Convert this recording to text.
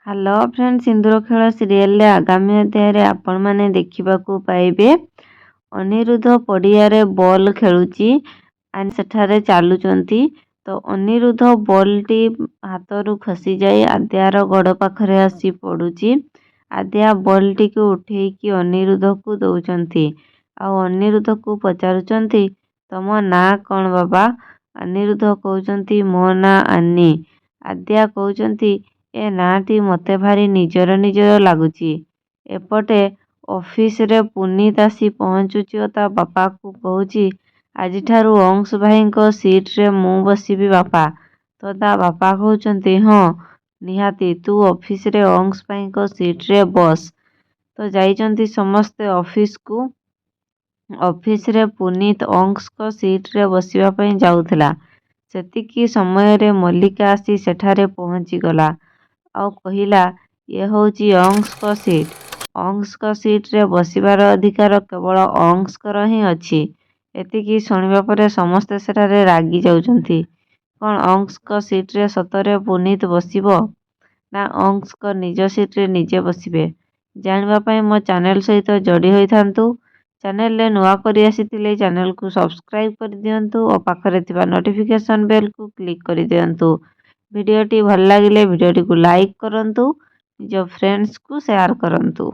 Hello friend, ସିନ୍ଦୁର ଖେଳ ସିରିଏଲରେ ଆଗାମୀ ଅଧ୍ୟାୟରେ ଆପଣମାନେ ଦେଖିବାକୁ ପାଇବେ ଅନିରୁଦ୍ଧ ପଡ଼ିଆରେ ବଲ୍ ଖେଳୁଛି। ସେଠାରେ ଚାଲୁଛନ୍ତି ତ ଅନିରୁଦ୍ଧ ବଲ୍ଟି ହାତରୁ ଖସିଯାଇ ଆଦ୍ୟାର ଗୋଡ଼ ପାଖରେ ଆସି ପଡ଼ୁଛି। ଆଦ୍ୟା ବଲ୍ଟିକୁ ଉଠେଇକି ଅନିରୁଦ୍ଧକୁ ଦଉଛନ୍ତି ଆଉ ଅନିରୁଦ୍ଧକୁ ପଚାରୁଛନ୍ତି, ତମ ନାଁ କ'ଣ ବାବା? ଅନିରୁଦ୍ଧ କହୁଛନ୍ତି, ମୋ ନାଁ ଆନି। ଆଦ୍ୟା କହୁଛନ୍ତି, ଏ ନାଁଟି ମୋତେ ଭାରି ନିଜର ନିଜର ଲାଗୁଛି। ଏପଟେ ଅଫିସରେ ପୁନିତ ଆସି ପହଞ୍ଚୁଛି ଓ ତା ବାପାକୁ କହୁଛି, ଆଜିଠାରୁ ଅଂଶ ଭାଇଙ୍କ ସିଟରେ ମୁଁ ବସିବି ବାପା। ତ ତା ବାପା କହୁଛନ୍ତି, ହଁ ନିହାତି, ତୁ ଅଫିସରେ ଅଂଶ ଭାଇଙ୍କ ସିଟରେ ବସ। ତ ଯାଇଛନ୍ତି ସମସ୍ତେ ଅଫିସକୁ। ଅଫିସରେ ପୁନିତ ଅଂଶଙ୍କ ସିଟରେ ବସିବା ପାଇଁ ଯାଉଥିଲା। ସେତିକି ସମୟରେ ମଲ୍ଲିକା ଆସି ସେଠାରେ ପହଞ୍ଚିଗଲା ଆଉ କହିଲା, ଇଏ ହେଉଛି ଅଂଶଙ୍କ ସିଟ୍। ଅଂଶଙ୍କ ସିଟରେ ବସିବାର ଅଧିକାର କେବଳ ଅଂଶଙ୍କର ହିଁ ଅଛି। ଏତିକି ଶୁଣିବା ପରେ ସମସ୍ତେ ସେଠାରେ ରାଗି ଯାଉଛନ୍ତି। କ'ଣ ଅଂଶଙ୍କ ସିଟରେ ସତରେ ପୁନିତ ବସିବ, ନା ଅଂଶଙ୍କ ନିଜ ସିଟରେ ନିଜେ ବସିବେ? ଜାଣିବା ପାଇଁ ମୋ ଚ୍ୟାନେଲ ସହିତ ଯୋଡ଼ି ହୋଇଥାନ୍ତୁ। ଚ୍ୟାନେଲରେ ନୂଆ କରି ଆସିଥିଲେ ଚ୍ୟାନେଲକୁ ସବସ୍କ୍ରାଇବ କରିଦିଅନ୍ତୁ ଓ ପାଖରେ ଥିବା ନୋଟିଫିକେସନ ବେଲକୁ କ୍ଲିକ୍ କରିଦିଅନ୍ତୁ। ଭିଡ଼ିଓଟି ଭଲ ଲାଗିଲେ ଭିଡ଼ିଓଟିକୁ ଲାଇକ୍ କରନ୍ତୁ, ନିଜ ଫ୍ରେଣ୍ଡସ୍କୁ ସେୟାର କରନ୍ତୁ।